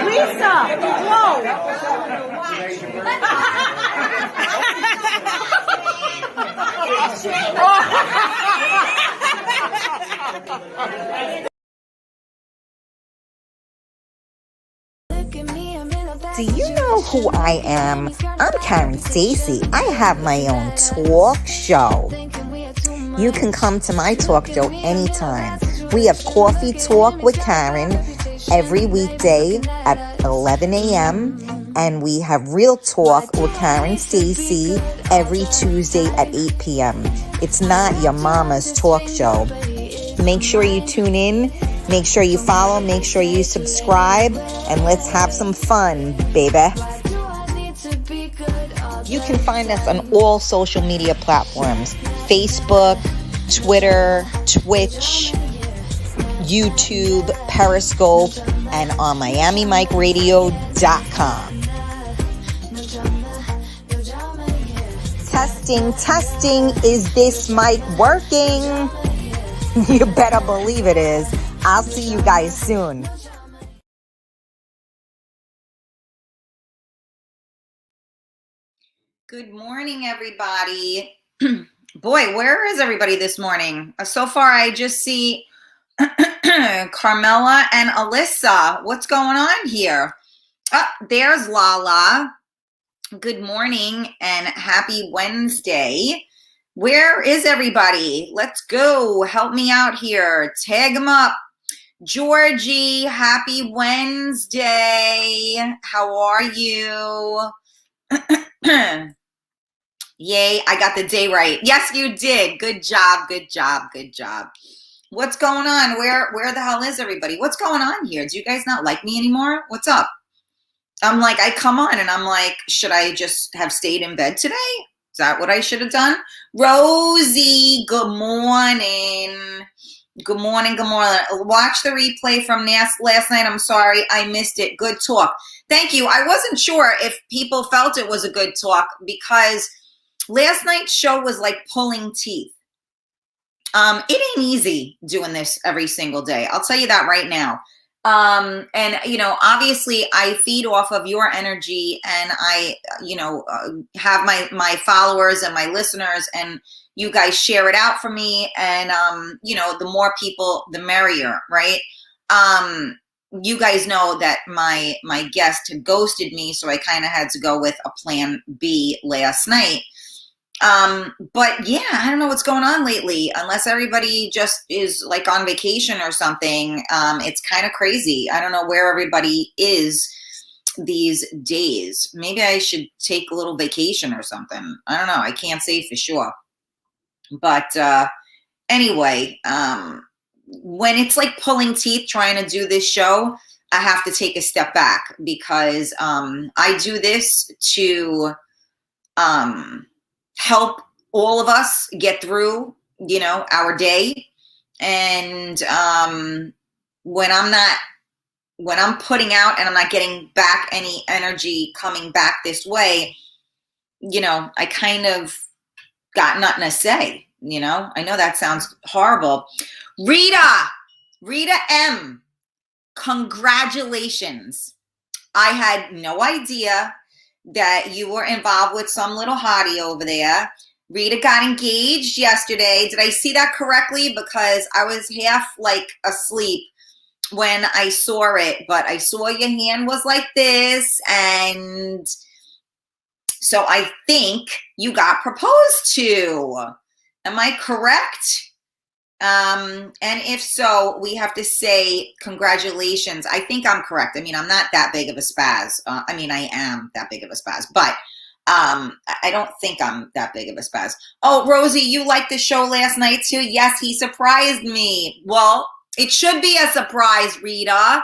Lisa, whoa. Do you know who I am? I'm Karen Stacy. I have my own talk show. You can come to my talk show anytime. We have Coffee Talk with Karen every weekday at 11 a.m. And we have Real Talk with Karen Stacy every Tuesday at 8 p.m. It's not your mama's talk show. Make sure you tune in. Make sure you follow. Make sure you subscribe. And let's have some fun, baby. You can find us on all social media platforms. Facebook, Twitter, Twitch, YouTube, Periscope, and on MiamiMikeRadio.com. Testing. Is this mic working? You better believe it is. I'll see you guys soon. Good morning, everybody. Boy, where is everybody this morning? So far, I just see Carmela and Alyssa. What's going on here? Oh, there's Lala. Good morning and happy Wednesday. Where is everybody? Let's go. Help me out here. Tag them up. Georgie, happy Wednesday. How are you? Yay, I got the day right. Yes, you did. Good job. What's going on? Where the hell is everybody? What's going on here? Do you guys not like me anymore? What's up? I'm like, I come on and I'm like, should I just have stayed in bed today? Is that what I should have done? Rosie, good morning. Good morning. Watch the replay from last night. I'm sorry, I missed it. Good talk. Thank you. I wasn't sure if people felt it was a good talk because last night's show was like pulling teeth. It ain't easy doing this every single day. I'll tell you that right now. And obviously I feed off of your energy and I, have my followers and my listeners and you guys share it out for me. And, the more people, the merrier, right? You guys know that my guest had ghosted me. So I kind of had to go with a plan B last night. But yeah, I don't know what's going on lately, unless everybody just is like on vacation or something. It's kind of crazy. I don't know where everybody is these days. Maybe I should take a little vacation or something. I don't know. I can't say for sure. But, anyway, when it's like pulling teeth, trying to do this show, I have to take a step back because, I do this to, help all of us get through, our day. And when I'm putting out and I'm not getting back any energy coming back this way, I kind of got nothing to say, I know that sounds horrible. Rita M, congratulations. I had no idea that you were involved with some little hottie over there. Rita got engaged yesterday. Did I see that correctly? Because I was half like asleep when I saw it, but I saw your hand was like this. And so I think you got proposed to. Am I correct? And if so, we have to say congratulations. I think I'm correct. I mean, I'm not that big of a spaz. I am that big of a spaz, but I don't think I'm that big of a spaz. Oh, Rosie, you liked the show last night too? Yes, he surprised me. Well, it should be a surprise, Rita.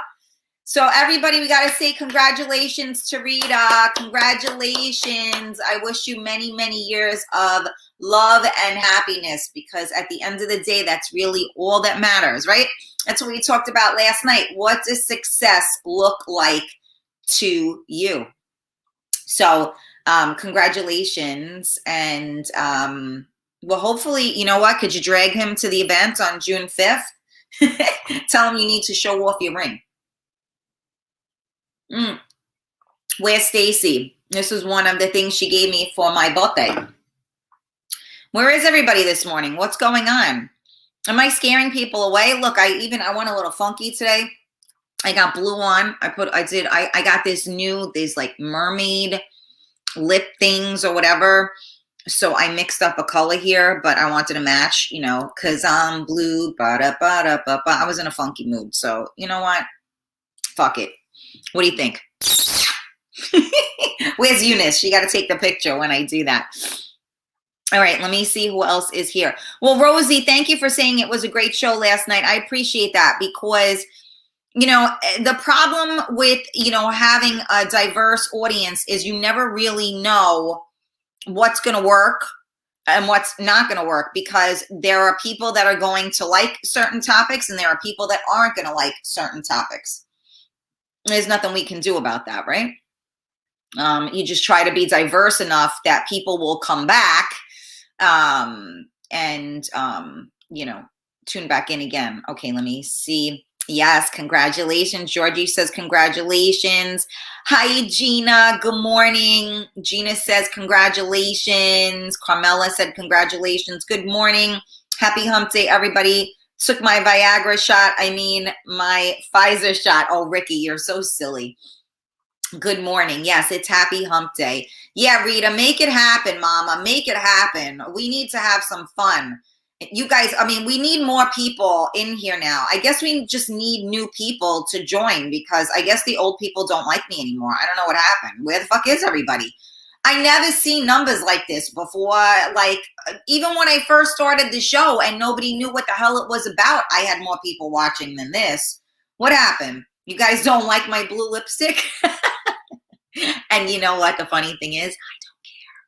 So everybody, we got to say congratulations to Rita. Congratulations. I wish you many, many years of love and happiness, because at the end of the day, that's really all that matters, right? That's what we talked about last night. What does success look like to you? So congratulations. And Well, hopefully, you know what? Could you drag him to the event on June 5th? Tell him you need to show off your ring. Where's Stacy? This was one of the things she gave me for my birthday. Where is everybody this morning? What's going on? Am I scaring people away? Look, I went a little funky today. I got blue on. I got these like mermaid lip things or whatever. So I mixed up a color here, but I wanted to match, you know, because I'm blue. Ba-da-ba-da-ba-ba. I was in a funky mood. So you know what? Fuck it. What do you think? Where's Eunice? She got to take the picture when I do that. All right, let me see who else is here. Well, Rosie, thank you for saying it was a great show last night. I appreciate that because, you know, the problem with, you know, having a diverse audience is you never really know what's going to work and what's not going to work, because there are people that are going to like certain topics and there are people that aren't going to like certain topics. There's nothing we can do about that, right? You just try to be diverse enough that people will come back you know, tune back in again. Okay, let me see. Yes, congratulations. Georgie says congratulations. Hi, Gina. Good morning. Gina says congratulations. Carmela said congratulations. Good morning. Happy hump day, everybody. Took my Viagra shot. I mean, my Pfizer shot. Oh, Ricky, you're so silly. Good morning. Yes, it's happy hump day. Yeah, Rita, make it happen, mama. Make it happen. We need to have some fun. You guys, I mean, we need more people in here now. I guess we just need new people to join because I guess the old people don't like me anymore. I don't know what happened. Where the fuck is everybody? I never seen numbers like this before. Like, even when I first started the show and nobody knew what the hell it was about, I had more people watching than this. What happened? You guys don't like my blue lipstick? And you know what the funny thing is? I don't care.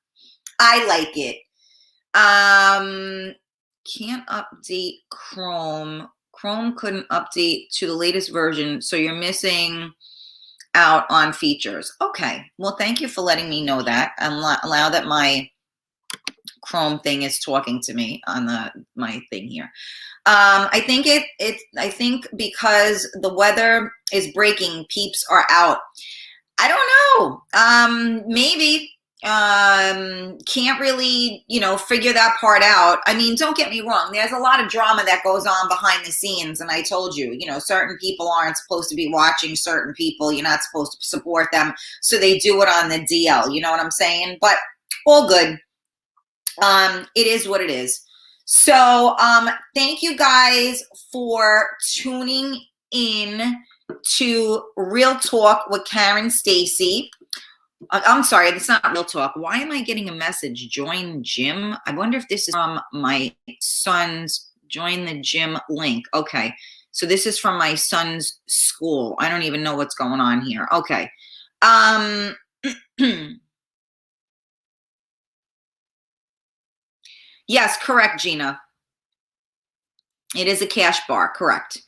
I like it. Can't update Chrome. Chrome couldn't update to the latest version, so you're missing out on features. Okay. Well, thank you for letting me know that. Allow that my Chrome thing is talking to me on my thing here. I think because the weather is breaking, peeps are out. I don't know. Maybe. Can't really, you know, figure that part out. I mean, don't get me wrong. There's a lot of drama that goes on behind the scenes. And I told you, you know, certain people aren't supposed to be watching certain people. You're not supposed to support them. So they do it on the DL. You know what I'm saying? But all good. It is what it is. So, thank you guys for tuning in to Real Talk with Karen Stacy. I'm sorry, it's not Real Talk. Why am I getting a message? Join gym. I wonder if this is from my son's join the gym link. Okay. So this is from my son's school. I don't even know what's going on here. Okay. Yes, correct, Gina. It is a cash bar. Correct.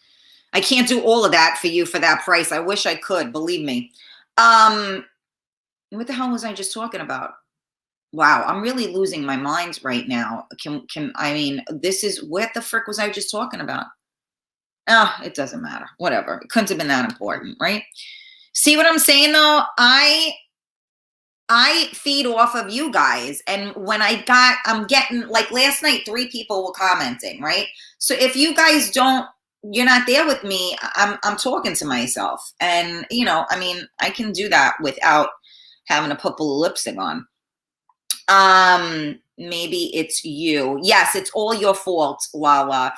I can't do all of that for you for that price. I wish I could, believe me. What the hell was I just talking about? Wow, I'm really losing my mind right now. I mean, this is, what the frick was I just talking about? Oh, it doesn't matter. Whatever. It couldn't have been that important, right? See what I'm saying though? I feed off of you guys. And when I'm getting, like last night, 3 people were commenting, right? So if you guys you're not there with me, I'm talking to myself. And, you know, I mean, I can do that without having to put blue lipstick on. Maybe it's you. Yes, it's all your fault, Lala.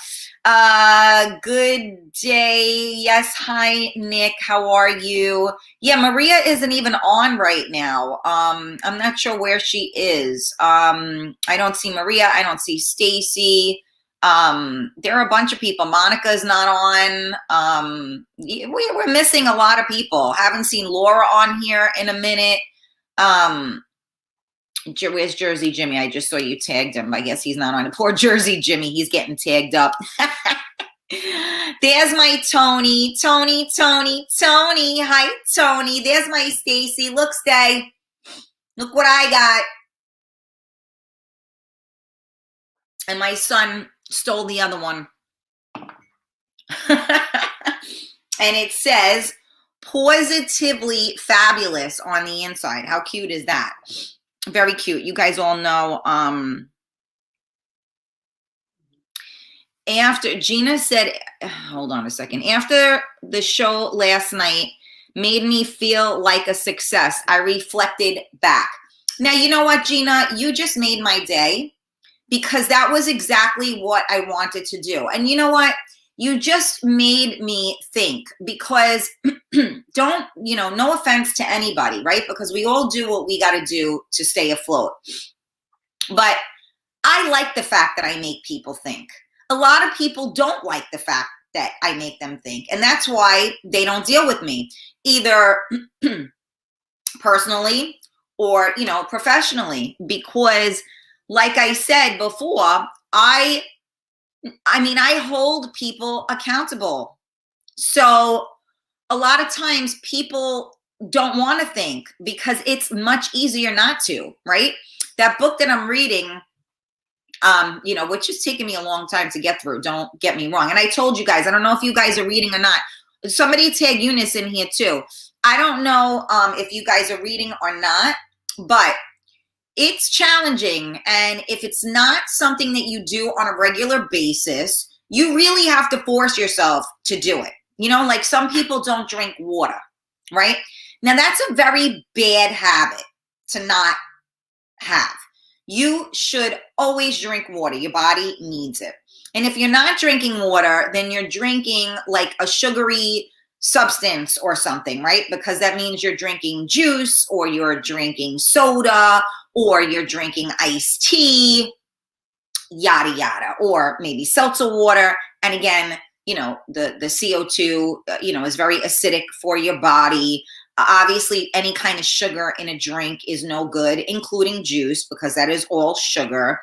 Good day. Yes, hi, Nick. How are you? Yeah, Maria isn't even on right now. I'm not sure where she is. I don't see Maria. I don't see Stacy. There are a bunch of people. Monica's not on. We're missing a lot of people. Haven't seen Laura on here in a minute. Where's Jersey Jimmy? I just saw you tagged him. I guess he's not on it. Poor Jersey Jimmy. He's getting tagged up. There's my Tony. Tony. Hi, Tony. There's my Stacy. Look, Stay. Look what I got. and my son stole the other one. And it says positively fabulous on the inside. How cute is that? Very cute. You guys all know, after Gina said, hold on a second, after the show last night made me feel like a success, I reflected back. Now, you know what, Gina? You just made my day, because that was exactly what I wanted to do. And you know what? You just made me think, because don't, no offense to anybody, right? Because we all do what we got to do to stay afloat. But I like the fact that I make people think. A lot of people don't like the fact that I make them think. And that's why they don't deal with me, either personally or, professionally. Because like I said before, I hold people accountable. So a lot of times people don't want to think, because it's much easier not to, right? That book that I'm reading, which is taking me a long time to get through, don't get me wrong. And I told you guys, I don't know if you guys are reading or not. Somebody tag Eunice in here too. I don't know if you guys are reading or not, but it's challenging. And if it's not something that you do on a regular basis, you really have to force yourself to do it. Like some people don't drink water, right? Now that's a very bad habit to not have. You should always drink water. Your body needs it. And if you're not drinking water, then you're drinking like a sugary substance or something, right? Because that means you're drinking juice, or you're drinking soda, or you're drinking iced tea, yada, yada, or maybe seltzer water. And again, the CO2, is very acidic for your body. Obviously, any kind of sugar in a drink is no good, including juice, because that is all sugar.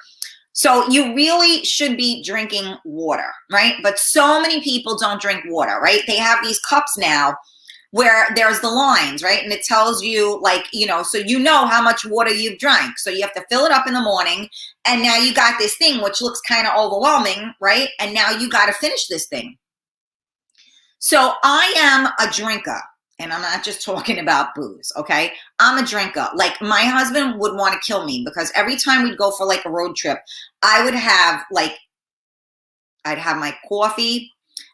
So you really should be drinking water, right? But so many people don't drink water, right? They have these cups now where there's the lines, right? And it tells you so how much water you've drank. So you have to fill it up in the morning. And now you got this thing, which looks kind of overwhelming, right? And now you got to finish this thing. So I am a drinker. And I'm not just talking about booze, okay? I'm a drinker. Like my husband would want to kill me, because every time we'd go for like a road trip, I would have I'd have my coffee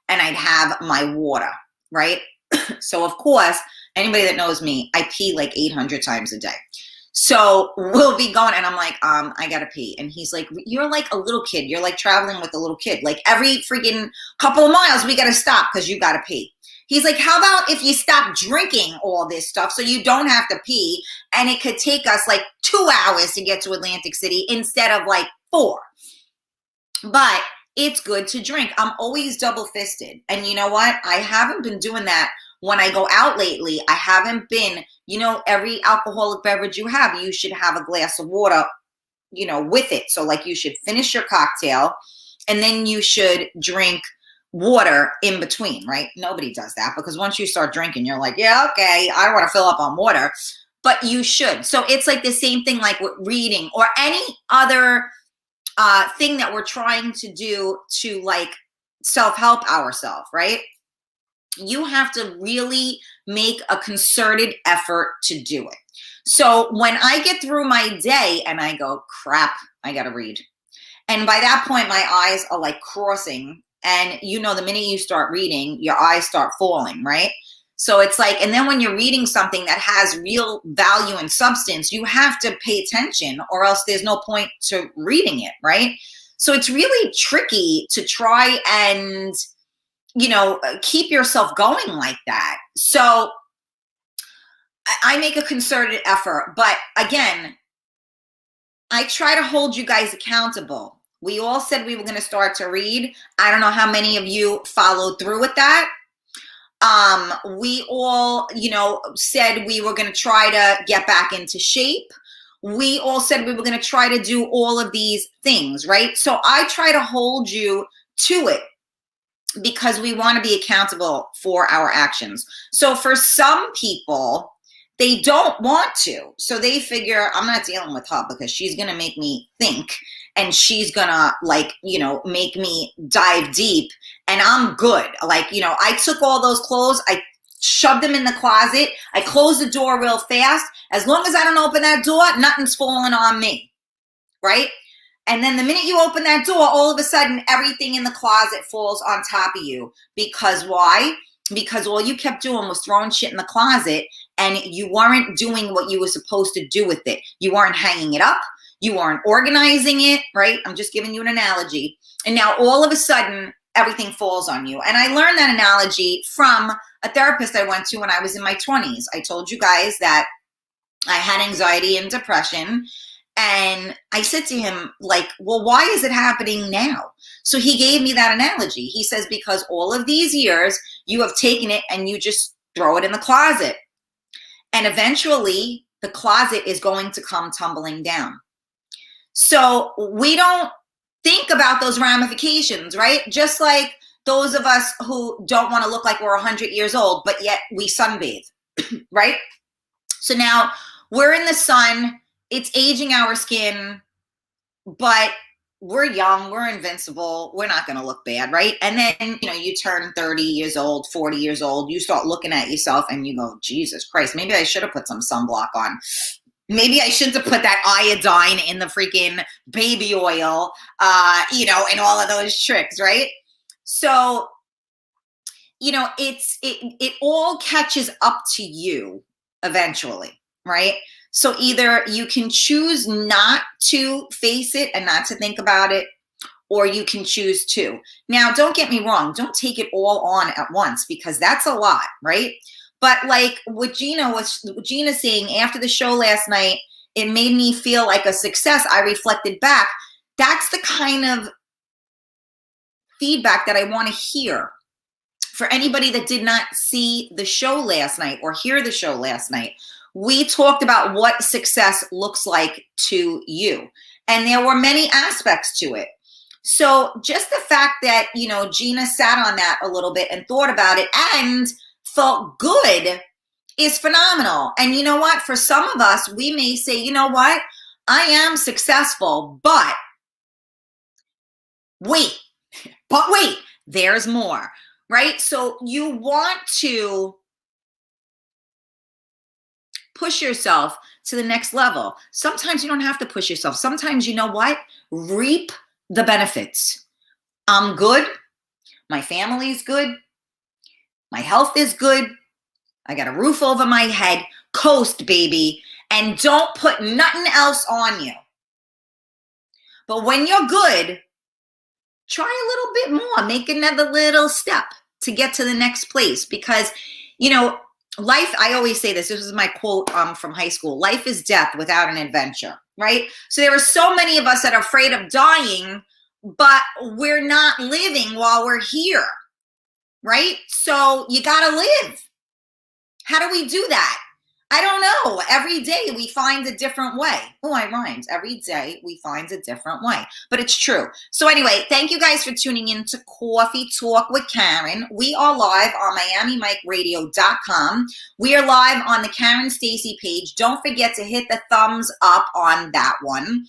and I'd have my water, right? So of course, anybody that knows me, I pee like 800 times a day. So we'll be going and I'm like, I gotta pee. And he's like, you're like a little kid. You're like traveling with a little kid. Like every freaking couple of miles, we gotta stop because you gotta pee. He's like, how about if you stop drinking all this stuff so you don't have to pee, and it could take us like 2 hours to get to Atlantic City instead of like 4. But it's good to drink. I'm always double-fisted. And you know what? I haven't been doing that when I go out lately. I haven't been, every alcoholic beverage you have, you should have a glass of water, with it. So like you should finish your cocktail and then you should drink water in between, right? Nobody does that, because once you start drinking, you're like, yeah, okay, I want to fill up on water, but you should. So it's like the same thing like with reading or any other thing that we're trying to do to like self-help ourselves, right? You have to really make a concerted effort to do it. So when I get through my day and I go, crap, I got to read. And by that point, my eyes are like crossing. And the minute you start reading, your eyes start falling, right? So it's like, and then when you're reading something that has real value and substance, you have to pay attention, or else there's no point to reading it, right? So it's really tricky to try and, keep yourself going like that. So I make a concerted effort, but again, I try to hold you guys accountable. We all said we were going to start to read. I don't know how many of you followed through with that. We all, said we were going to try to get back into shape. We all said we were going to try to do all of these things, right? So I try to hold you to it, because we want to be accountable for our actions. So for some people, they don't want to. So they figure, I'm not dealing with her because she's going to make me think. and she's gonna like, you know, make me dive deep and I'm good. Like, you know, I took all those clothes, I shoved them in the closet, I closed the door real fast. As long as I don't open that door, nothing's falling on me, right? And then the minute you open that door, all of a sudden, everything in the closet falls on top of you. Because why? Because all you kept doing was throwing shit in the closet and you weren't doing what you were supposed to do with it. You weren't hanging it up. You weren't organizing it, right? I'm just giving you an analogy. And now all of a sudden, everything falls on you. And I learned that analogy from a therapist I went to when I was in my 20s. I told you guys that I had anxiety and depression. And I said to him, like, well, why is it happening now? So he gave me that analogy. He says, because all of these years you have taken it and you just throw it in the closet. And eventually the closet is going to come tumbling down. So we don't think about those ramifications, right? Just like those of us who don't want to look like we're 100 years old, but yet we sunbathe, right? So now we're in the sun. It's aging our skin, but we're young, we're invincible, we're not going to look bad, right? And then, you know, you turn 30 years old, 40 years old, you start looking at yourself and you go, Jesus Christ, maybe I should have put some sunblock on. Maybe I shouldn't have put that iodine in the freaking baby oil, you know, and all of those tricks, right? So, you know, it all catches up to you eventually, right? So either you can choose not to face it and not to think about it, or you can choose to. Now, don't get me wrong. Don't take it all on at once because that's a lot, right? But like what Gina saying after the show last night, it made me feel like a success. I reflected back. That's the kind of feedback that I want to hear. For anybody that did not see the show last night or hear the show last night, we talked about what success looks like to you. And there were many aspects to it. So just the fact that, you know, Gina sat on that a little bit and thought about it and felt good is phenomenal. And you know what? For some of us, we may say, you know what? I am successful, but wait, there's more, right? So you want to push yourself to the next level. Sometimes you don't have to push yourself. Sometimes, you know what? Reap the benefits. I'm good. My family's good. My health is good. I got a roof over my head. Coast, baby. And don't put nothing else on you. But when you're good, try a little bit more. Make another little step to get to the next place. Because, you know, life, I always say this is my quote from high school, life is death without an adventure, right? So there are so many of us that are afraid of dying, but we're not living while we're here, right? So you got to live. How do we do that? I don't know. Every day we find a different way. Oh, I rhymed. Every day we find a different way, but it's true. So anyway, thank you guys for tuning in to Coffee Talk with Karen. We are live on MiamiMikeRadio.com. We are live on the Karen Stacy page. Don't forget to hit the thumbs up on that one.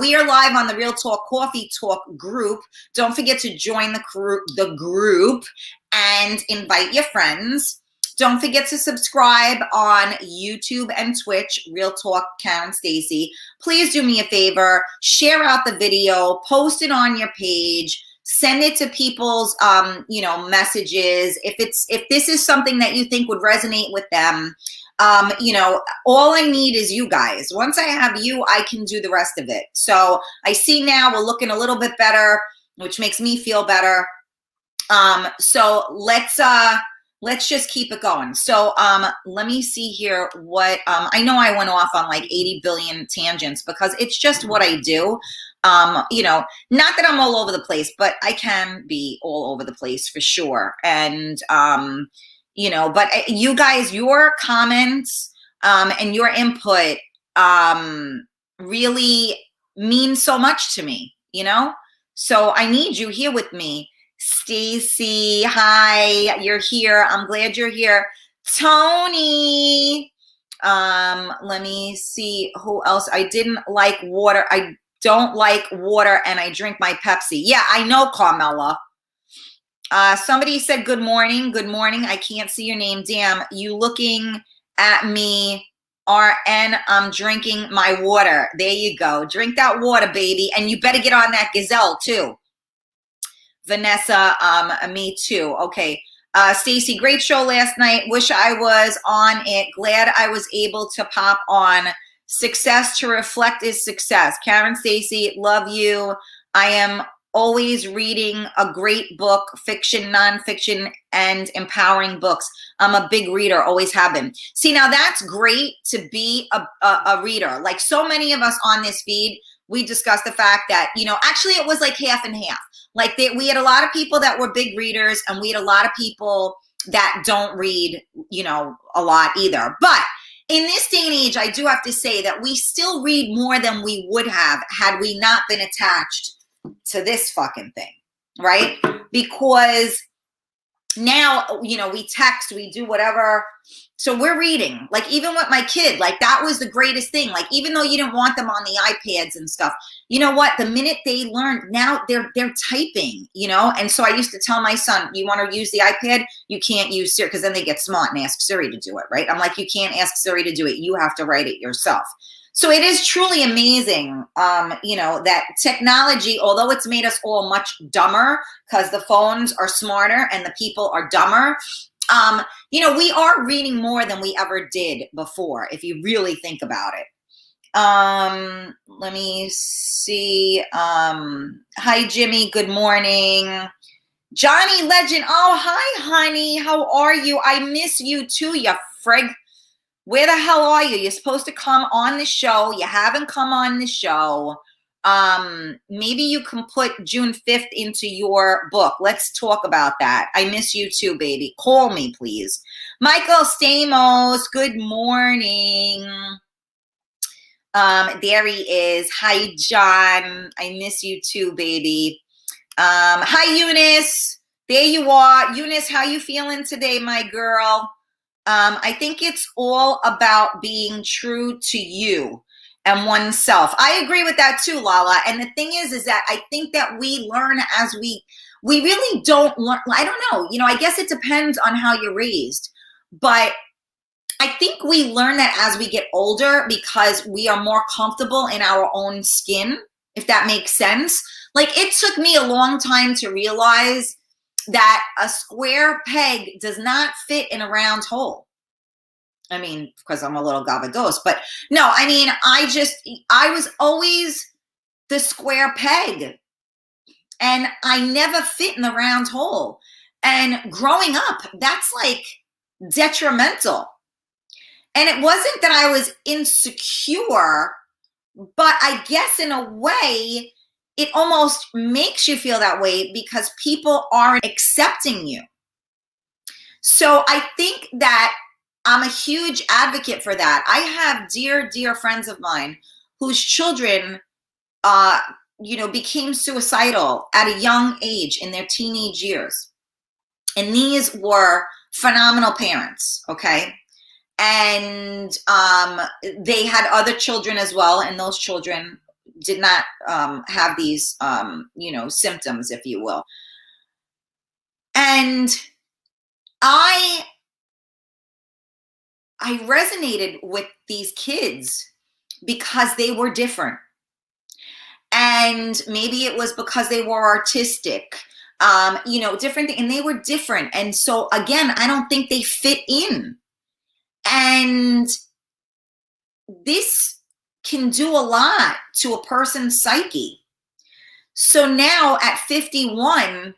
We are live on the Real Talk Coffee Talk group. Don't forget to join the group and invite your friends. Don't forget to subscribe on YouTube and Twitch, Real Talk Karen Stacy. Please do me a favor, share out the video, post it on your page, send it to people's messages. If this is something that you think would resonate with them, all I need is you guys. Once I have you, I can do the rest of it. So I see now we're looking a little bit better, which makes me feel better. So let's just keep it going. So let me see here what I know I went off on like 80 billion tangents because it's just what I do. Not that I'm all over the place, but I can be all over the place for sure. And but you guys, your comments and your input really mean so much to me, So I need you here with me. Stacy, hi, you're here. I'm glad you're here. Tony, let me see who else. I didn't like water. I don't like water and I drink my Pepsi. Yeah, I know, Carmela. Somebody said, good morning. Good morning. I can't see your name. Damn, you looking at me. RN, I'm drinking my water. There you go. Drink that water, baby. And you better get on that gazelle too. Vanessa, me too. Okay. Stacy, great show last night. Wish I was on it. Glad I was able to pop on. Success to reflect is success. Karen, Stacy, love you. I am always reading a great book, fiction, nonfiction, and empowering books. I'm a big reader, always have been. See, now that's great to be a reader. Like so many of us on this feed, we discussed the fact that, you know, actually it was like half and half. Like we had a lot of people that were big readers and we had a lot of people that don't read, you know, a lot either. But in this day and age, I do have to say that we still read more than we would have had we not been attached to this fucking thing, right? Because now, you know, we text, we do whatever. So we're reading, like even with my kid, like that was the greatest thing. Like, even though you didn't want them on the iPads and stuff, you know what, the minute they learn, now they're typing, you know? And so I used to tell my son, you want to use the iPad? You can't use Siri, because then they get smart and ask Siri to do it, right? I'm like, you can't ask Siri to do it. You have to write it yourself. So it is truly amazing, you know, that technology, although it's made us all much dumber because the phones are smarter and the people are dumber, you know, we are reading more than we ever did before, if you really think about it. Let me see. Hi, Jimmy. Good morning. Johnny Legend. Oh, hi, honey. How are you? I miss you too, you frig. Where the hell are you? You're supposed to come on the show. You haven't come on the show. Maybe you can put June 5th into your book. Let's talk about that. I miss you too, baby. Call me, please. Michael Stamos, good morning. There he is. Hi, John. I miss you too, baby. Hi, Eunice. There you are. Eunice, how you feeling today, my girl? I think it's all about being true to you and oneself. I agree with that too, Lala. And the thing is that I think that we learn as we really don't learn. I don't know. You know, I guess it depends on how you're raised. But I think we learn that as we get older because we are more comfortable in our own skin, if that makes sense. Like, it took me a long time to realize that a square peg does not fit in a round hole. I mean, because I'm a little gavados, but no, I mean, I was always the square peg and I never fit in the round hole. And growing up, that's like detrimental. And it wasn't that I was insecure, but I guess in a way, it almost makes you feel that way because people aren't accepting you. So I think that I'm a huge advocate for that. I have dear, dear friends of mine whose children, you know, became suicidal at a young age in their teenage years. And these were phenomenal parents, okay? And they had other children as well, and those children did not have these, you know, symptoms, if you will. And I resonated with these kids because they were different. And maybe it was because they were artistic, you know, different thing, and they were different. And so again, I don't think they fit in. And this can do a lot to a person's psyche. So now at 51,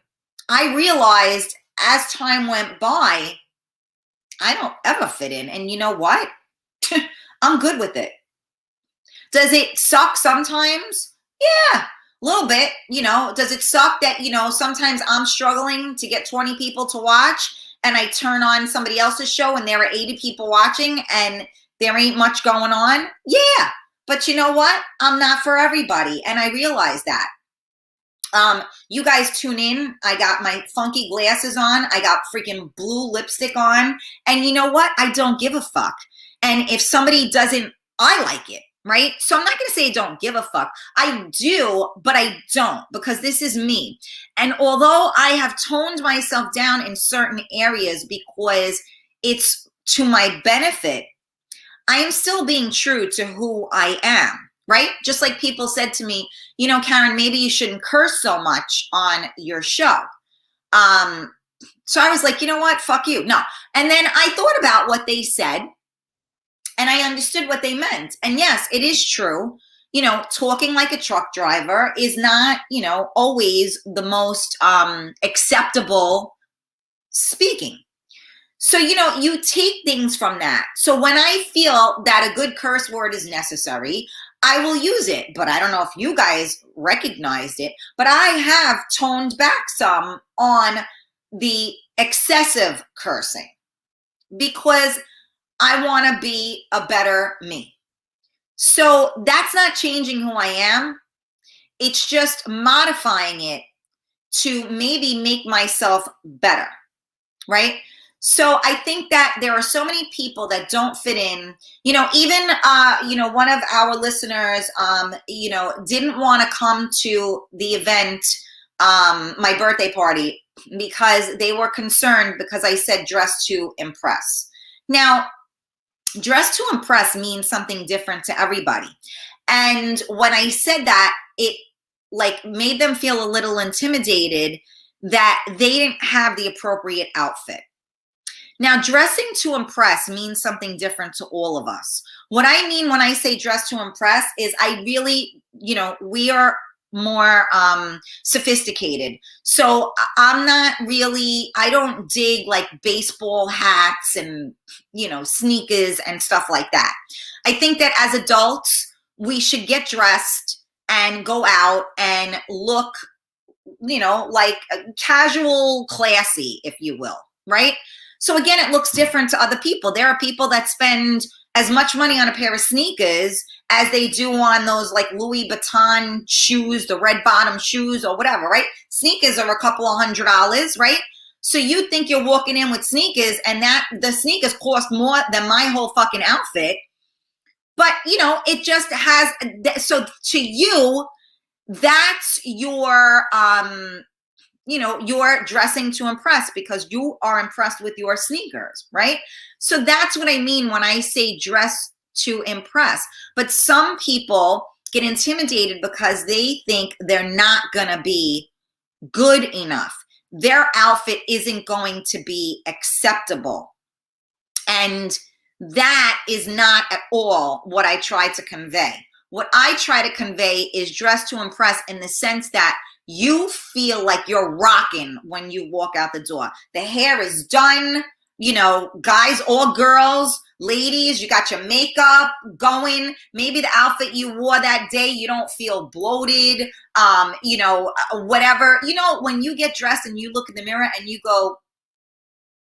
I realized as time went by, I don't ever fit in. And you know what? I'm good with it. Does it suck sometimes? Yeah, a little bit. You know, does it suck that, you know, sometimes I'm struggling to get 20 people to watch and I turn on somebody else's show and there are 80 people watching and there ain't much going on? Yeah. But you know what? I'm not for everybody. And I realize that. You guys tune in. I got my funky glasses on. I got freaking blue lipstick on. And you know what? I don't give a fuck. And if somebody doesn't, I like it, right? So I'm not going to say I don't give a fuck. I do, but I don't, because this is me. And although I have toned myself down in certain areas because it's to my benefit, I am still being true to who I am, right? Just like people said to me, you know, Karen, maybe you shouldn't curse so much on your show. So I was like, you know what? Fuck you. No. And then I thought about what they said and I understood what they meant. And yes, it is true. You know, talking like a truck driver is not, you know, always the most acceptable speaking. So, you know, you take things from that. So when I feel that a good curse word is necessary, I will use it. But I don't know if you guys recognized it, but I have toned back some on the excessive cursing because I want to be a better me. So that's not changing who I am. It's just modifying it to maybe make myself better, right? So I think that there are so many people that don't fit in, you know, even, you know, one of our listeners, you know, didn't want to come to the event, my birthday party, because they were concerned because I said dress to impress. Now, dress to impress means something different to everybody. And when I said that, it like made them feel a little intimidated that they didn't have the appropriate outfit. Now, dressing to impress means something different to all of us. What I mean when I say dress to impress is I really, you know, we are more sophisticated. So I'm not really, I don't dig like baseball hats and, you know, sneakers and stuff like that. I think that as adults, we should get dressed and go out and look, you know, like casual, classy, if you will, right? So again, it looks different to other people. There are people that spend as much money on a pair of sneakers as they do on those like Louis Vuitton shoes, the red bottom shoes or whatever, right? Sneakers are a couple of $100s, right? So you think you're walking in with sneakers and that the sneakers cost more than my whole fucking outfit. But, you know, it just has, so to you, that's your, you know, you're dressing to impress because you are impressed with your sneakers, right? So that's what I mean when I say dress to impress. But some people get intimidated because they think they're not going to be good enough. Their outfit isn't going to be acceptable. And that is not at all what I try to convey. What I try to convey is dress to impress in the sense that you feel like you're rocking when you walk out the door. The hair is done, you know, guys or girls, ladies, you got your makeup going. Maybe the outfit you wore that day, you don't feel bloated, you know, whatever. You know, when you get dressed and you look in the mirror and you go,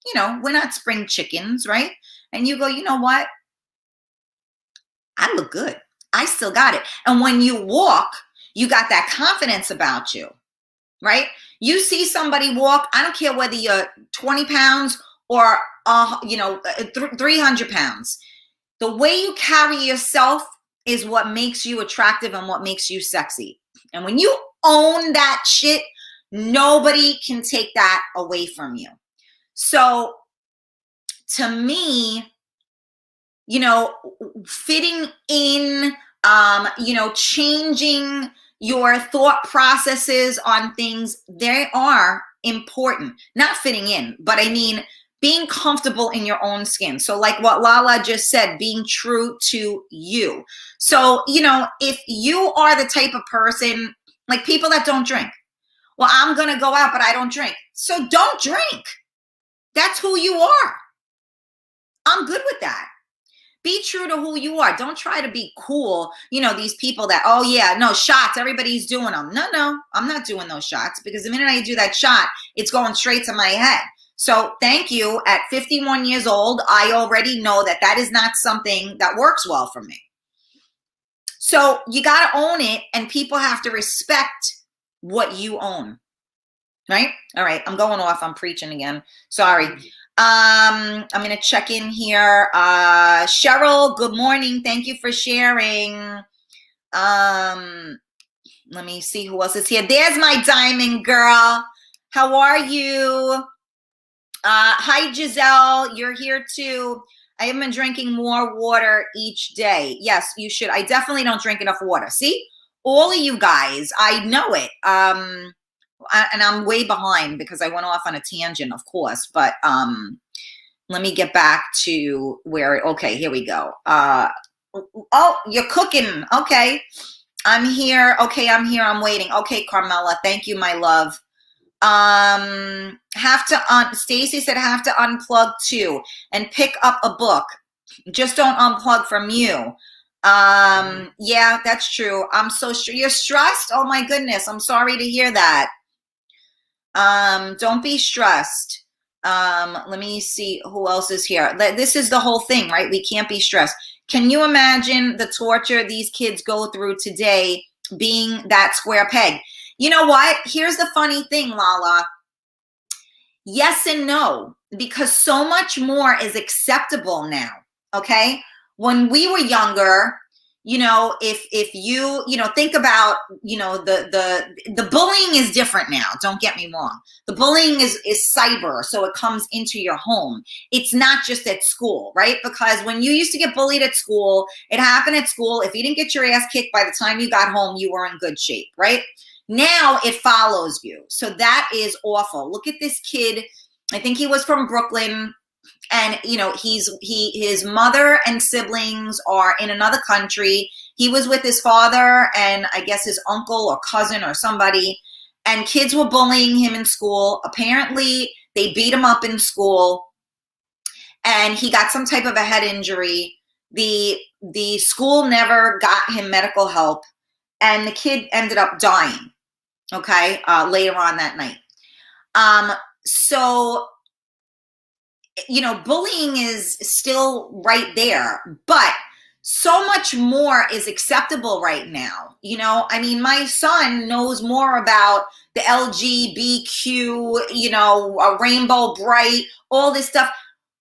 you know, we're not spring chickens, right? And you go, you know what? I look good. I still got it. And when you walk, you got that confidence about you, right? You see somebody walk, I don't care whether you're 20 pounds or, you know, 300 pounds. The way you carry yourself is what makes you attractive and what makes you sexy. And when you own that shit, nobody can take that away from you. So to me, you know, fitting in, you know, changing your thought processes on things, they are important. Not fitting in, but I mean, being comfortable in your own skin. So like what Lala just said, being true to you. So, you know, if you are the type of person, like people that don't drink, well, I'm going to go out, but I don't drink. So don't drink. That's who you are. I'm good with that. Be true to who you are. Don't try to be cool. You know, these people that, oh yeah, no, shots, everybody's doing them. No, I'm not doing those shots because the minute I do that shot, it's going straight to my head. So thank you. At 51 years old, I already know that that is not something that works well for me. So you got to own it and people have to respect what you own. Right? All right. I'm going off. I'm preaching again. Sorry. I'm going to check in here. Cheryl, good morning. Thank you for sharing. Let me see who else is here. There's my diamond girl. How are you? Hi, Giselle. You're here too. I have been drinking more water each day. Yes, you should. I definitely don't drink enough water. See, all of you guys, I know it. And I'm way behind because I went off on a tangent, of course. But let me get back to where. Okay, here we go. Oh, you're cooking. Okay, I'm here. Okay, I'm here. I'm waiting. Okay, Carmela, thank you, my love. Stacy said have to unplug too and pick up a book. Just don't unplug from you. Yeah, that's true. I'm so you're stressed. Oh my goodness. I'm sorry to hear that. Don't be stressed. Let me see who else is here. This is the whole thing, right? We can't be stressed. Can you imagine the torture these kids go through today being that square peg? You know what? Here's the funny thing, Lala. Yes and no, because so much more is acceptable now, okay? When we were younger, you know, if you think about, the bullying is different now. Don't get me wrong. The bullying is cyber, so it comes into your home. It's not just at school, right? Because when you used to get bullied at school, it happened at school. If you didn't get your ass kicked by the time you got home, you were in good shape, right? Now it follows you. So that is awful. Look at this kid. I think he was from Brooklyn. And, his mother and siblings are in another country. He was with his father and I guess his uncle or cousin or somebody. And kids were bullying him in school. Apparently, they beat him up in school. And he got some type of a head injury. The school never got him medical help. And the kid ended up dying, okay, later on that night. So, bullying is still right there, but so much more is acceptable right now. My son knows more about the LGBTQ, Rainbow Bright, all this stuff.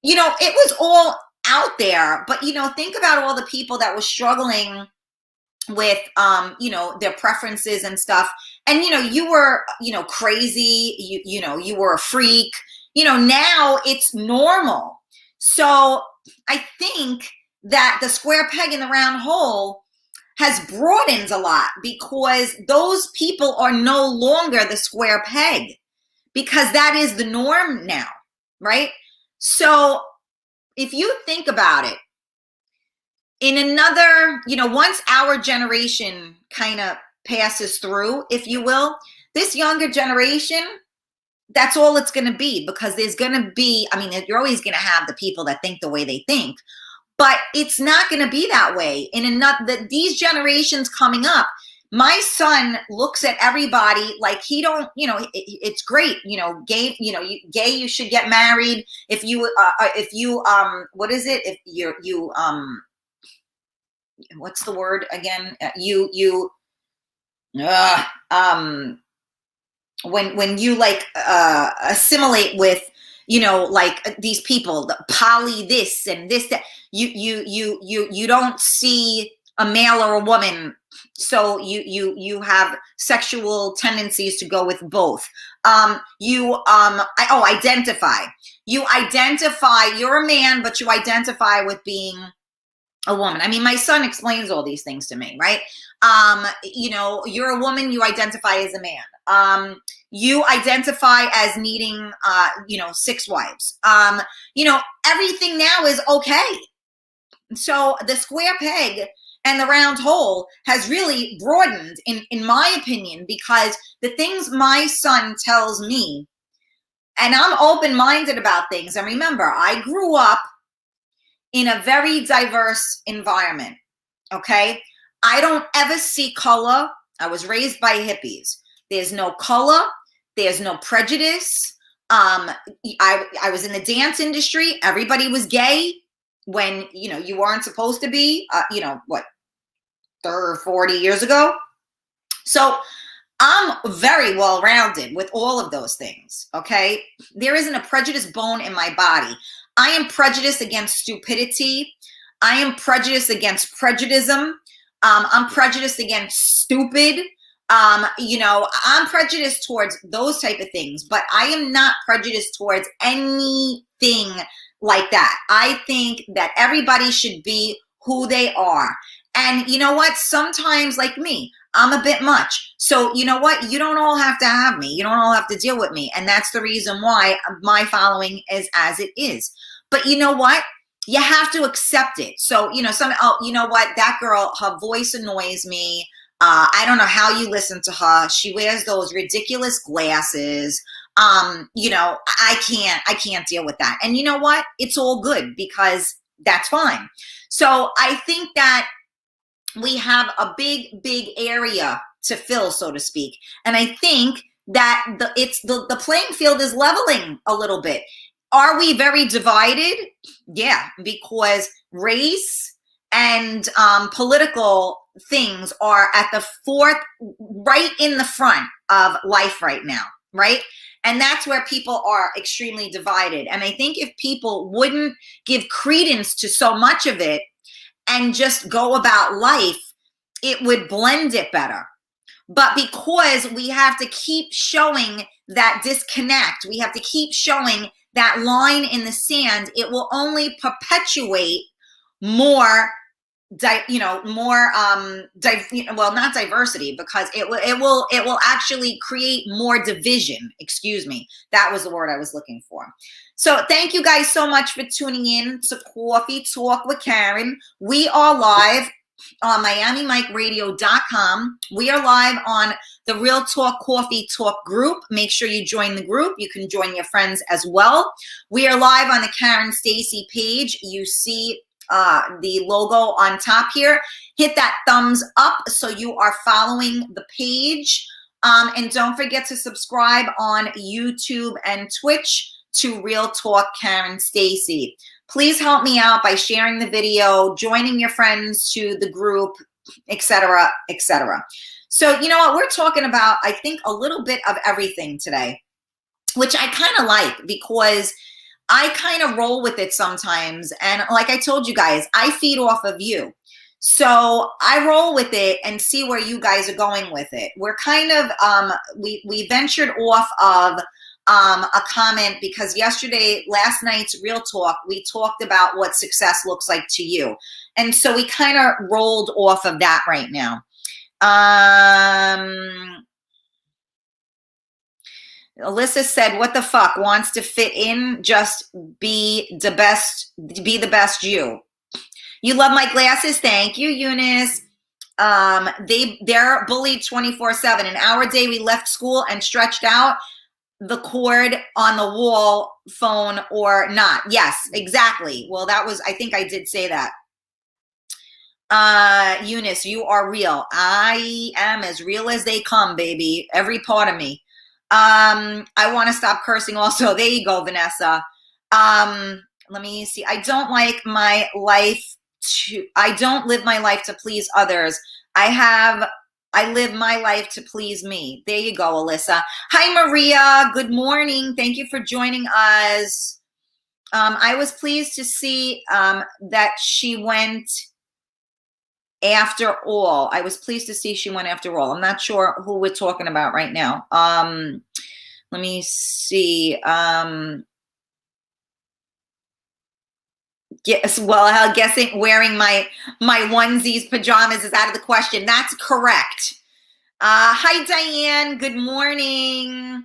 It was all out there, but, think about all the people that were struggling with their preferences and stuff, and you were crazy, you were a freak. Now it's normal. So I think that the square peg in the round hole has broadened a lot because those people are no longer the square peg, because that is the norm now, right? So if you think about it, in another, once our generation kind of passes through, if you will, this younger generation, that's all it's going to be, because there's going to be, you're always going to have the people that think the way they think, but it's not going to be that way. These generations coming up, my son looks at everybody like he don't, it's great, gay, gay, you should get married. If you, what is it? If you what's the word again? When you assimilate with, these people, the poly this and this, that you don't see a male or a woman. So you have sexual tendencies to go with both. Identify. You identify, you're a man, but you identify with being a woman. My son explains all these things to me, right? You're a woman, you identify as a man. You identify as needing, 6 wives. Everything now is okay. So the square peg and the round hole has really broadened, in my opinion, because the things my son tells me, and I'm open-minded about things. And remember, I grew up in a very diverse environment, okay? I don't ever see color. I was raised by hippies. There's no color. There's no prejudice. I was in the dance industry. Everybody was gay when, you weren't supposed to be, 30 or 40 years ago. So I'm very well rounded with all of those things. Okay. There isn't a prejudiced bone in my body. I am prejudiced against stupidity. I am prejudiced against prejudice. I'm prejudiced against stupid. I'm prejudiced towards those type of things, but I am not prejudiced towards anything like that. I think that everybody should be who they are. And you know what? Sometimes, like me, I'm a bit much. So you know what? You don't all have to have me. You don't all have to deal with me. And that's the reason why my following is as it is. But you know what? You have to accept it. So, you know what? That girl, her voice annoys me. I don't know how you listen to her. She wears those ridiculous glasses. I can't deal with that. And you know what? It's all good because that's fine. So I think that we have a big area to fill, so to speak. And I think that the playing field is leveling a little bit. Are we very divided? Yeah, because race and political things are at the right in the front of life right now, right? And that's where people are extremely divided. And I think if people wouldn't give credence to so much of it and just go about life, it would blend it better. But because we have to keep showing that disconnect, we have to keep showing that line in the sand, it will only perpetuate more, not diversity, because it will actually create more division. Excuse me. That was the word I was looking for. So thank you guys so much for tuning in to Coffee Talk with Karen. We are live on MiamiMikeRadio.com. We are live on the Real Talk Coffee Talk group. Make sure you join the group. You can join your friends as well. We are live on the Karen Stacy page. You see the logo on top here. Hit that thumbs up so you are following the page. And don't forget to subscribe on YouTube and Twitch to Real Talk Karen Stacy. Please help me out by sharing the video, joining your friends to the group, etc., etc. So you know what? We're talking about, I think, a little bit of everything today, which I kind of like because I kind of roll with it sometimes. And like I told you guys, I feed off of you. So I roll with it and see where you guys are going with it. We're kind of, we ventured off of a comment because last night's Real Talk, we talked about what success looks like to you. And so we kind of rolled off of that right now. Alyssa said, what the fuck, wants to fit in, just be the best you. You love my glasses. Thank you, Eunice. They're bullied 24/7. In our day, we left school and stretched out the cord on the wall, phone or not. Yes, exactly. Well, I think I did say that. Eunice, you are real. I am as real as they come, baby. Every part of me. I want to stop cursing also. There you go, Vanessa. Let me see. I don't live my life to please others. I live my life to please me. There you go, Alyssa. Hi, Maria. Good morning. Thank you for joining us. I was pleased to see that she went after all. I was pleased to see she went after all. I'm not sure who we're talking about right now. Let me see. Yes, well, I'm guessing wearing my onesies, pajamas is out of the question. That's correct. Hi, Diane. Good morning.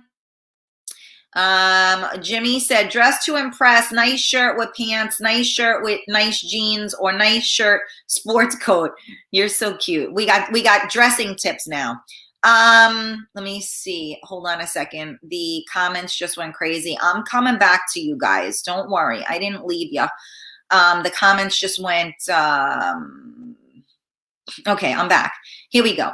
Jimmy said, dress to impress, nice shirt with pants, nice shirt with nice jeans, or nice shirt, sports coat. You're so cute. We got dressing tips now. Let me see. Hold on a second. The comments just went crazy. I'm coming back to you guys. Don't worry. I didn't leave you. The comments just went, okay, I'm back. Here we go.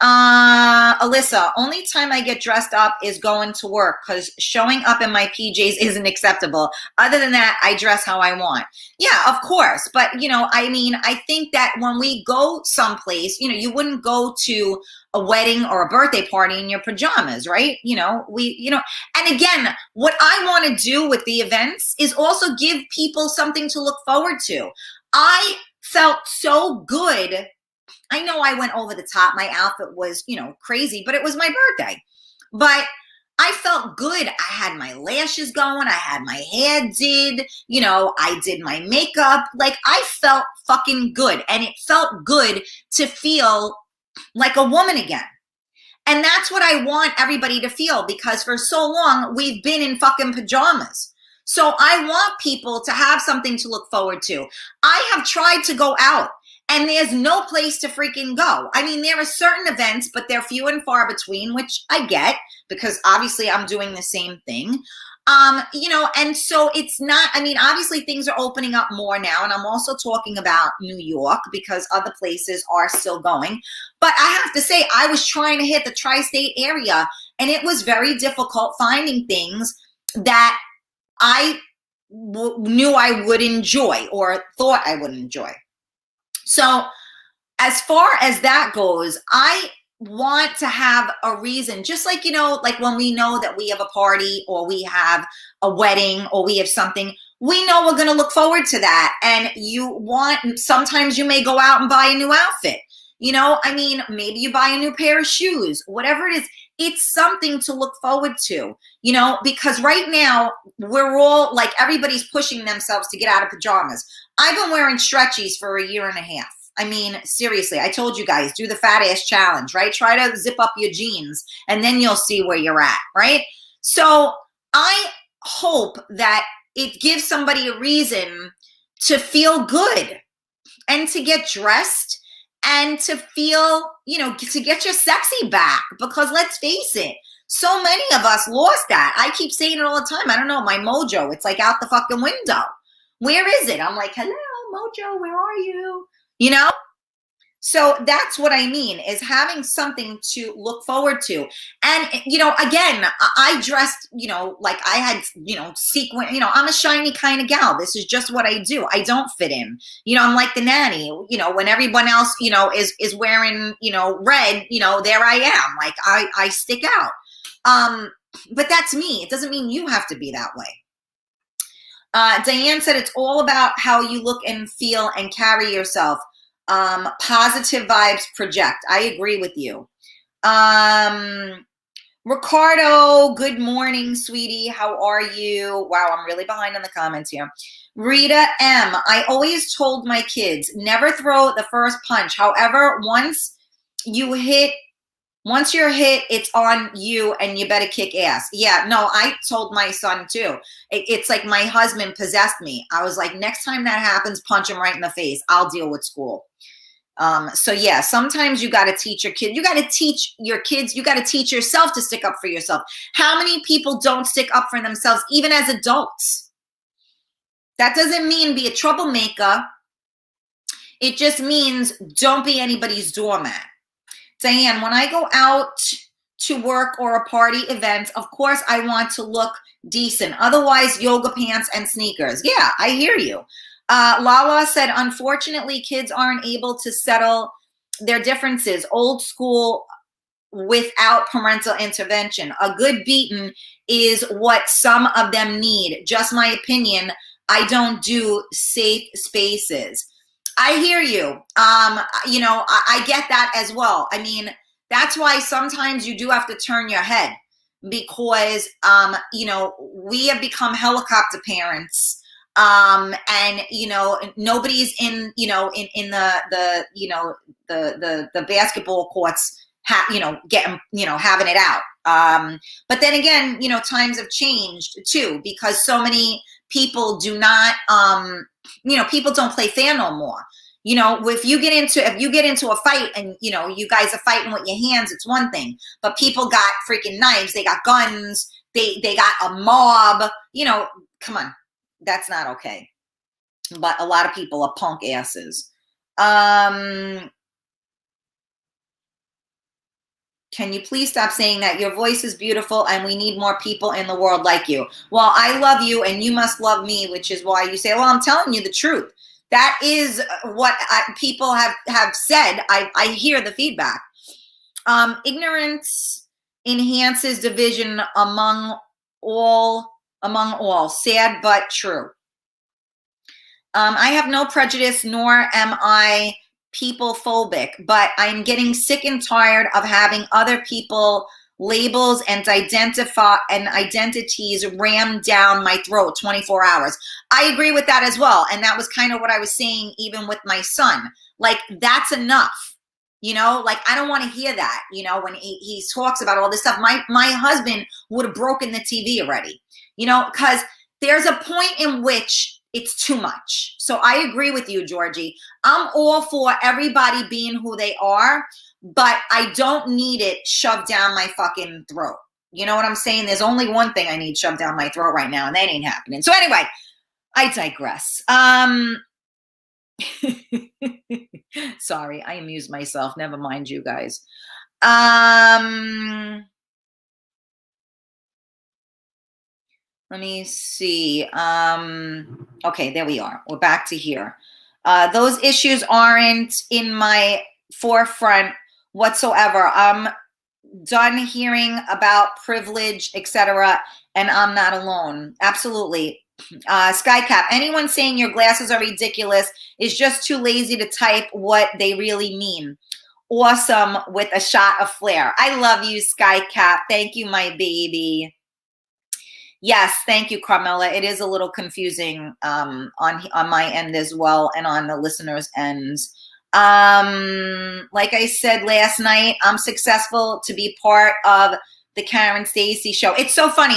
Alyssa, only time I get dressed up is going to work because showing up in my PJs isn't acceptable. Other than that, I dress how I want. Yeah, of course. But, I think that when we go someplace, you wouldn't go to a wedding or a birthday party in your pajamas, right? And again, what I want to do with the events is also give people something to look forward to. I felt so good. I know I went over the top. My outfit was, crazy, but it was my birthday. But I felt good. I had my lashes going. I had my hair did. I did my makeup. Like, I felt fucking good. And it felt good to feel like a woman again. And that's what I want everybody to feel, because for so long we've been in fucking pajamas. So I want people to have something to look forward to. I have tried to go out and there's no place to freaking go. I mean, there are certain events, but they're few and far between, which I get because obviously I'm doing the same thing. And so it's not, obviously things are opening up more now. And I'm also talking about New York because other places are still going. But I have to say, I was trying to hit the tri-state area and it was very difficult finding things that I knew I would enjoy or thought I would enjoy. So as far as that goes, I want to have a reason, just like, like when we know that we have a party or we have a wedding or we have something, we know we're going to look forward to that. And sometimes you may go out and buy a new outfit, maybe you buy a new pair of shoes, whatever it is. It's something to look forward to, because right now we're all like, everybody's pushing themselves to get out of pajamas. I've been wearing stretchies for a year and a half. Seriously, I told you guys, do the fat ass challenge, right? Try to zip up your jeans and then you'll see where you're at, right? So I hope that it gives somebody a reason to feel good and to get dressed and to feel, to get your sexy back, because let's face it, so many of us lost that. I keep saying it all the time. I don't know, my mojo, it's like out the fucking window. Where is it? I'm like, hello, mojo, where are you? So that's what I mean, is having something to look forward to. And, again, I dressed, like I had, sequin, I'm a shiny kind of gal. This is just what I do. I don't fit in, I'm like the nanny, when everyone else, is wearing, red, there I am. Like I stick out. But that's me. It doesn't mean you have to be that way. Diane said it's all about how you look and feel and carry yourself. Positive vibes project. I agree with you. Ricardo, good morning, sweetie. How are you? Wow, I'm really behind on the comments here. Rita M, I always told my kids, never throw the first punch. However, once you're hit, it's on you and you better kick ass. Yeah, no, I told my son too. It's like my husband possessed me. I was like, next time that happens, punch him right in the face. I'll deal with school. So yeah, sometimes you got to teach your kid. You got to teach your kids. You got to teach yourself to stick up for yourself. How many people don't stick up for themselves, even as adults? That doesn't mean be a troublemaker. It just means don't be anybody's doormat. Diane, when I go out to work or a party event, of course I want to look decent. Otherwise, yoga pants and sneakers. Yeah, I hear you. Lala said, unfortunately, kids aren't able to settle their differences. Old school without parental intervention. A good beating is what some of them need. Just my opinion. I don't do safe spaces. I hear you. I get that as well. That's why sometimes you do have to turn your head because, we have become helicopter parents. And nobody's in the basketball courts, getting, having it out. But then again, times have changed too, because so many people do not, people don't play fair no more. If you get into a fight and, you guys are fighting with your hands, it's one thing, but people got freaking knives, they got guns, they got a mob, come on, that's not okay. But a lot of people are punk asses. Can you please stop saying that? Your voice is beautiful and we need more people in the world like you. Well, I love you and you must love me, which is why you say, well, I'm telling you the truth. That is what people have said. I hear the feedback. Ignorance enhances division among all. Sad but true. I have no prejudice, nor am I people phobic, but I'm getting sick and tired of having other people labels and identities rammed down my throat 24 hours. I agree with that as well. And that was kind of what I was saying, even with my son. Like, that's enough. You know, like, I don't want to hear that, you know, when he talks about all this stuff. My husband would have broken the TV already, you know, because there's a point in which it's too much. So I agree with you, Georgie. I'm all for everybody being who they are, but I don't need it shoved down my fucking throat. You know what I'm saying? There's only one thing I need shoved down my throat right now, and that ain't happening. So anyway, I digress. Sorry, I amused myself. Never mind you guys. Let me see. Okay, there we are. We're back to here. Those issues aren't in my forefront whatsoever. I'm done hearing about privilege, etc., and I'm not alone. Absolutely. Skycap, anyone saying your glasses are ridiculous is just too lazy to type what they really mean. Awesome with a shot of flair. I love you, Skycap. Thank you, my baby. Yes, thank you, Carmela. It is a little confusing on my end as well, and on the listeners' ends. Like I said last night, I'm successful to be part of the Karen Stacey show. It's so funny.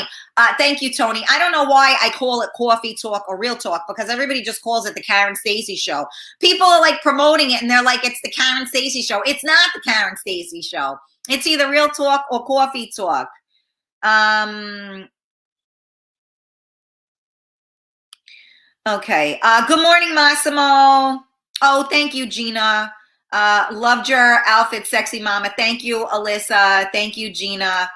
Thank you, Tony. I don't know why I call it Coffee Talk or Real Talk, because everybody just calls it the Karen Stacey show. People are like promoting it and they're like, it's the Karen Stacey show. It's not the Karen Stacey show. It's either Real Talk or Coffee Talk. Okay. Good morning, Massimo. Oh, thank you, Gina. Loved your outfit, sexy mama. Thank you, Alyssa. Thank you, Gina.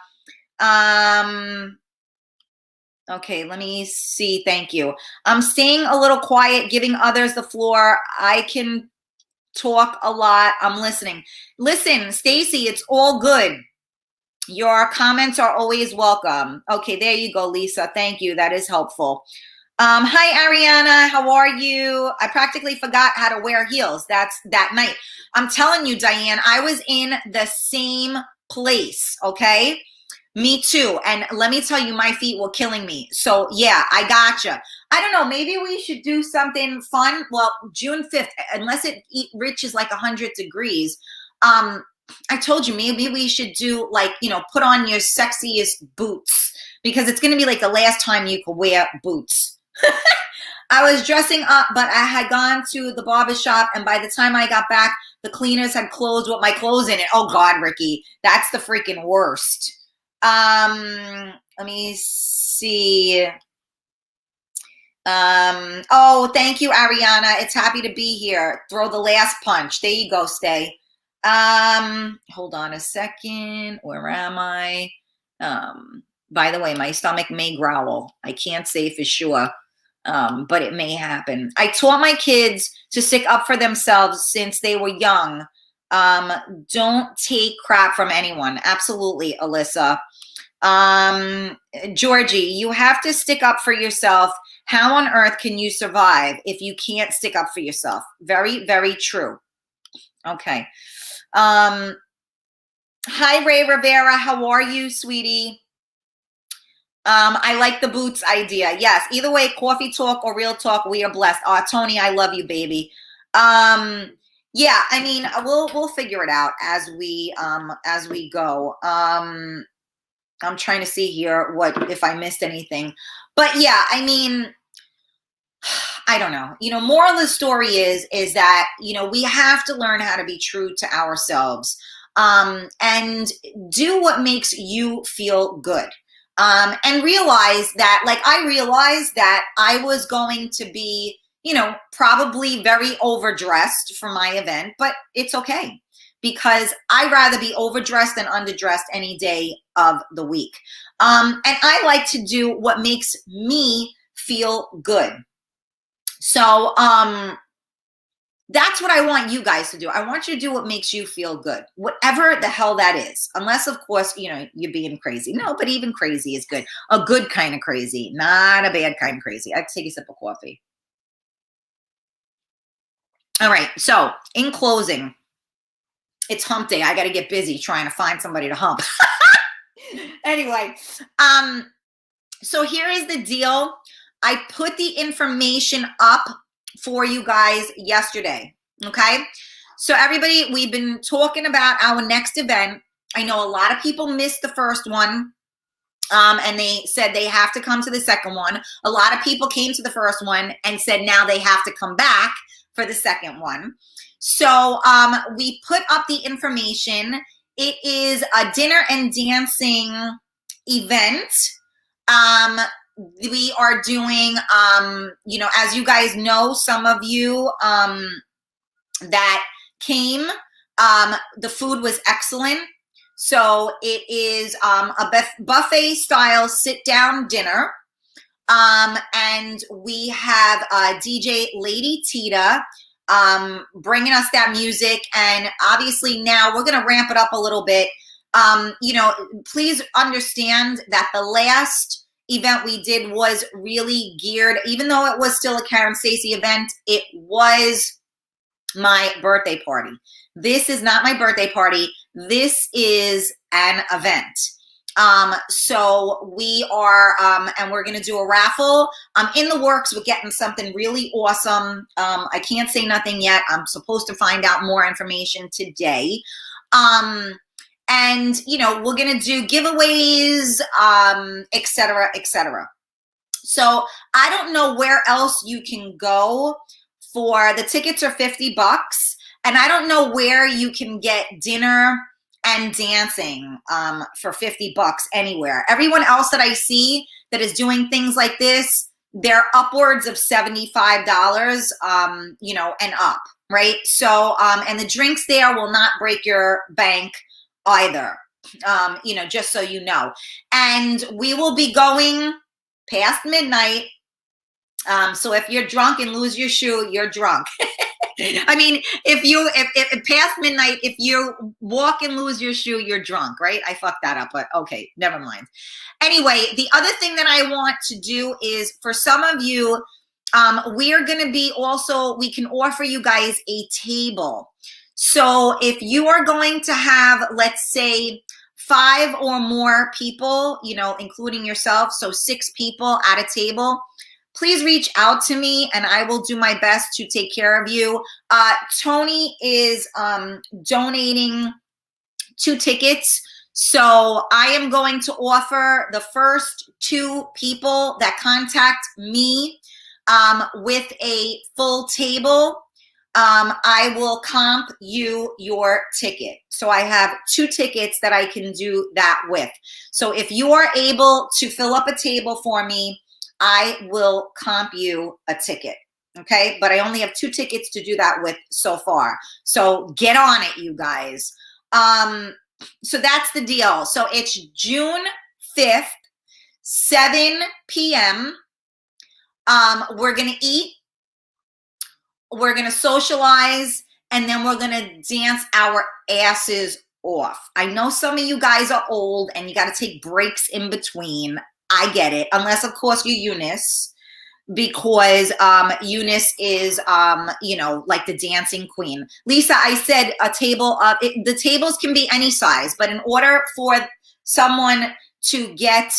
Okay, let me see. Thank you. I'm staying a little quiet, giving others the floor. I can talk a lot. I'm listening. Listen, Stacy, it's all good. Your comments are always welcome. Okay, there you go, Lisa. Thank you. That is helpful. Hi, Ariana. How are you? I practically forgot how to wear heels. That's that night. I'm telling you, Diane, I was in the same place. Okay. Me too. And let me tell you, my feet were killing me. So yeah, I gotcha. I don't know. Maybe we should do something fun. Well, June 5th, unless it reaches like 100 degrees. I told you, maybe we should do like, you know, put on your sexiest boots, because it's going to be like the last time you could wear boots. I was dressing up, but I had gone to the barber shop, and by the time I got back, the cleaners had closed with my clothes in it. Oh God, Ricky, that's the freaking worst. Let me see. Oh, thank you, Ariana. It's happy to be here. Throw the last punch. There you go, Stay. Hold on a second. Where am I? By the way, my stomach may growl. I can't say for sure. But it may happen. I taught my kids to stick up for themselves since they were young. Don't take crap from anyone. Absolutely, Alyssa. Georgie, you have to stick up for yourself. How on earth can you survive if you can't stick up for yourself? Very, very true. Okay. Hi, Ray Rivera. How are you, sweetie? I like the boots idea. Yes. Either way, Coffee Talk or Real Talk, we are blessed. Tony, I love you, baby. Yeah, I mean, we'll figure it out as we go. I'm trying to see here if I missed anything. But yeah, I mean, I don't know. You know, moral of the story is that, you know, we have to learn how to be true to ourselves, and do what makes you feel good. And realize that, like, I realized that I was going to be, you know, probably very overdressed for my event, but it's okay, because I'd rather be overdressed than underdressed any day of the week. And I like to do what makes me feel good. So, That's what I want you guys to do. I want you to do what makes you feel good, whatever the hell that is. Unless, of course, you know, you're being crazy. No, but even crazy is good. A good kind of crazy, not a bad kind of crazy. I take a sip of coffee. All right. So in closing, it's hump day. I got to get busy trying to find somebody to hump. Anyway, so here is the deal. I put the information up for you guys yesterday. Okay. So everybody, we've been talking about our next event. I know a lot of people missed the first one. And they said they have to come to the second one. A lot of people came to the first one and said now they have to come back for the second one. So we put up the information. It is a dinner and dancing event. We are doing, you know, as you guys know, some of you that came, the food was excellent. So it is a buffet style sit down dinner. And we have DJ Lady Tita bringing us that music. And obviously now we're going to ramp it up a little bit. You know, please understand that the last event we did was really geared, even though it was still a Karen Stacey event, it was my birthday party. This is not my birthday party. This is an event. So we are, and we're going to do a raffle. I'm in the works with getting something really awesome. I can't say nothing yet. I'm supposed to find out more information today. And, you know, we're going to do giveaways, et cetera, et cetera. So I don't know where else you can go for the tickets are $50. And I don't know where you can get dinner and dancing for $50 anywhere. Everyone else that I see that is doing things like this, they're upwards of $75, you know, and up, right? So, and the drinks there will not break your bank either, you know, just so you know. And we will be going past midnight. So if you're drunk and lose your shoe, you're drunk. I mean, if past midnight, if you walk and lose your shoe, you're drunk, right? I fucked that up, but okay, never mind. Anyway, the other thing that I want to do is for some of you, we are going to be also, we can offer you guys a table. So if you are going to have, let's say, 5 or more people, you know, including yourself, so 6 people at a table, please reach out to me and I will do my best to take care of you. Tony is donating 2 tickets. So I am going to offer the first 2 people that contact me with a full table. I will comp you your ticket. So I have 2 tickets that I can do that with. So if you are able to fill up a table for me, I will comp you a ticket, okay? But I only have 2 tickets to do that with so far. So get on it, you guys. So that's the deal. So it's June 5th, 7 p.m. We're going to eat, we're going to socialize, and then we're going to dance our asses off. I know some of you guys are old and you got to take breaks in between. I get it, unless of course you're Eunice, because Eunice is, you know, like the dancing queen. Lisa, I said a table, the tables can be any size, but in order for someone to get,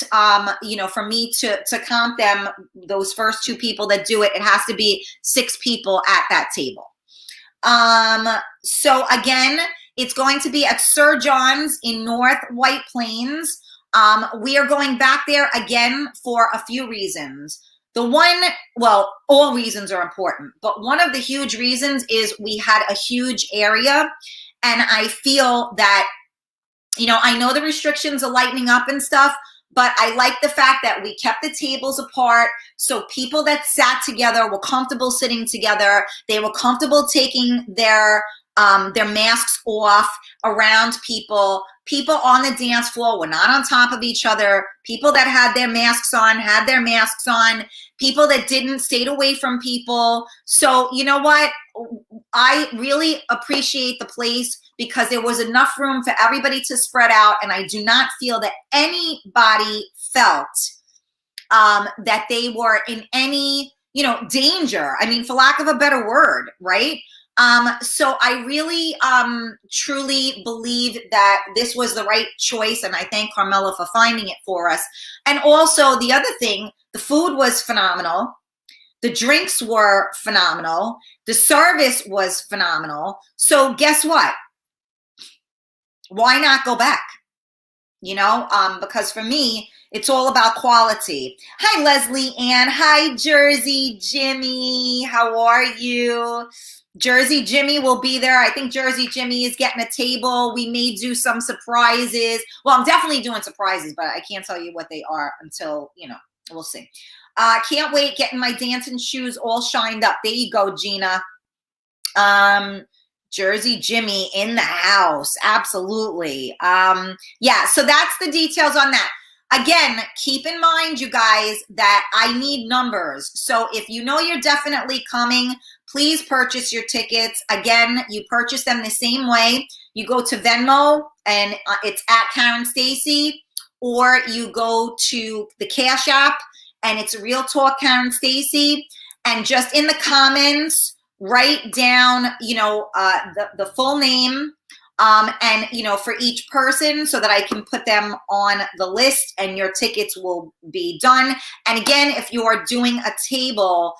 you know, for me to comp them, those first 2 people that do it, it has to be 6 people at that table. So again, it's going to be at Sir John's in North White Plains. We are going back there again for a few reasons. The one, well, all reasons are important, but one of the huge reasons is we had a huge area, and I feel that, you know, I know the restrictions are lightening up and stuff, but I like the fact that we kept the tables apart, so people that sat together were comfortable sitting together. They were comfortable taking their their masks off around people. People on the dance floor were not on top of each other. People that had their masks on had their masks on. People that didn't stayed away from people. So you know what? I really appreciate the place because there was enough room for everybody to spread out, and I do not feel that anybody felt that they were in any, danger. I mean, for lack of a better word, right? So I really, truly believe that this was the right choice, and I thank Carmela for finding it for us. And also the other thing, the food was phenomenal. The drinks were phenomenal. The service was phenomenal. So guess what? Why not go back? Because for me, it's all about quality. Hi, Leslie Ann. Hi, Jersey Jimmy. How are you? Jersey Jimmy will be there. I think Jersey Jimmy is getting a table. We may do some surprises. Well, I'm definitely doing surprises, but I can't tell you what they are until, we'll see. Can't wait, getting my dancing shoes all shined up. There you go, Gina. Jersey Jimmy in the house. Absolutely. Yeah, so that's the details on that. Again, keep in mind, you guys, that I need numbers. So if you know you're definitely coming, please purchase your tickets. Again, you purchase them the same way. You go to Venmo, and it's at Karen Stacy, or you go to the Cash App, and it's Real Talk Karen Stacy. And just in the comments, write down, the full name, and, for each person, so that I can put them on the list and your tickets will be done. And again, if you are doing a table,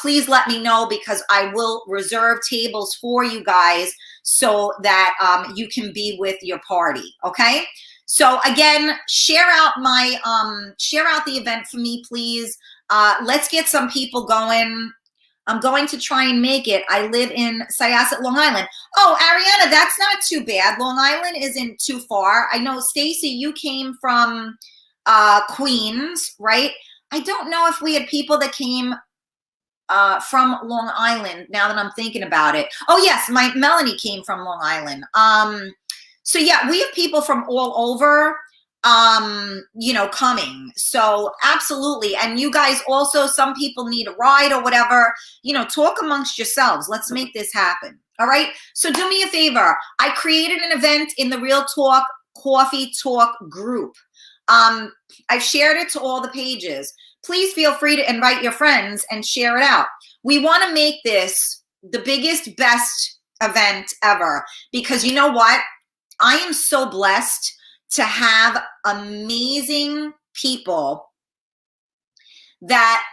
please let me know, because I will reserve tables for you guys so that you can be with your party. Okay. So again, share out the event for me, please. Let's get some people going. I'm going to try and make it. I live in Syosset, Long Island. Oh, Ariana, that's not too bad. Long Island isn't too far. I know, Stacy, you came from Queens, right? I don't know if we had people that came from Long Island, now that I'm thinking about it. Oh, yes, Melanie came from Long Island. So, yeah, we have people from all over. Coming. So absolutely. And you guys also, some people need a ride or whatever, talk amongst yourselves. Let's make this happen. All right. So do me a favor. I created an event in the Real Talk Coffee Talk group. I've shared it to all the pages. Please feel free to invite your friends and share it out. We want to make this the biggest, best event ever, because you know what? I am so blessed to have amazing people that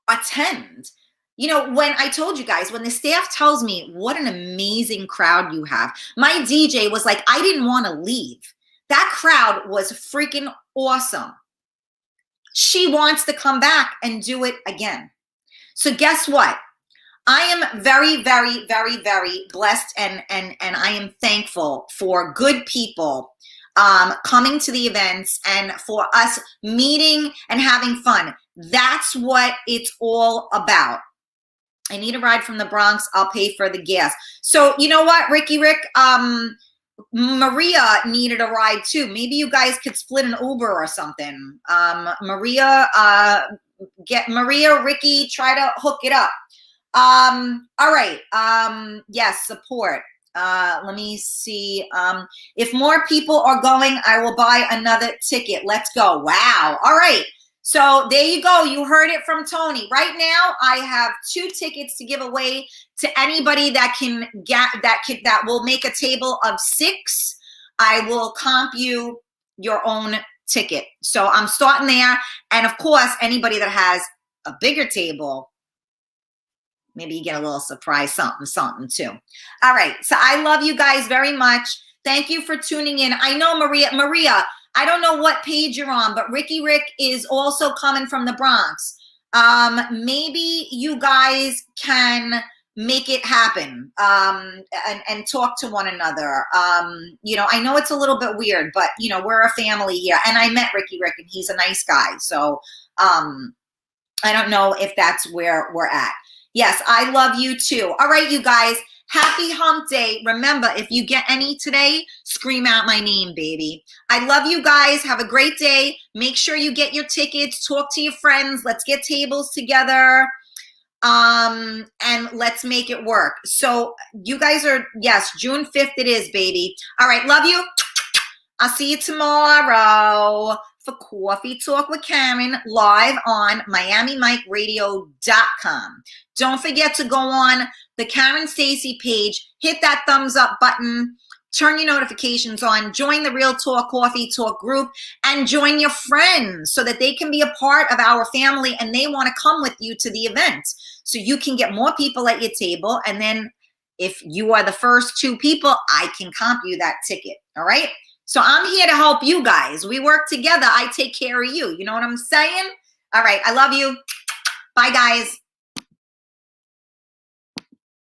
attend. When I told you guys, when the staff tells me what an amazing crowd you have, my DJ was like, I didn't want to leave. That crowd was freaking awesome. She wants to come back and do it again. So guess what? I am very, very, very, very blessed, and I am thankful for good people coming to the events and for us meeting and having fun. That's what it's all about. I need a ride from the Bronx. I'll pay for the gas. So you know what, Rick, Maria needed a ride too. Maybe you guys could split an Uber or something. Maria, Ricky, try to hook it up. All right. Yes, support. Let me see. If more people are going, I will buy another ticket. Let's go. Wow. All right. So there you go. You heard it from Tony. Right now, I have 2 tickets to give away to anybody that can get that will make a table of 6. I will comp you your own ticket. So I'm starting there. And of course, anybody that has a bigger table, maybe you get a little surprise, something too. All right. So I love you guys very much. Thank you for tuning in. I know Maria, I don't know what page you're on, but Rick is also coming from the Bronx. Maybe you guys can make it happen and talk to one another. I know it's a little bit weird, but we're a family here. And I met Rick, and he's a nice guy. So I don't know if that's where we're at. Yes, I love you too. All right, you guys. Happy hump day. Remember, if you get any today, scream out my name, baby. I love you guys. Have a great day. Make sure you get your tickets. Talk to your friends. Let's get tables together. And let's make it work. So you guys are, yes, June 5th it is, baby. All right, love you. I'll see you tomorrow for Coffee Talk with Karen live on MiamiMikeRadio.com. Don't forget to go on the Karen Stacy page, hit that thumbs up button, turn your notifications on, join the Real Talk Coffee Talk group, and join your friends so that they can be a part of our family and they want to come with you to the event. So you can get more people at your table. And then if you are the first 2 people, I can comp you that ticket. All right. So I'm here to help you guys. We work together. I take care of you. You know what I'm saying? All right. I love you. Bye, guys.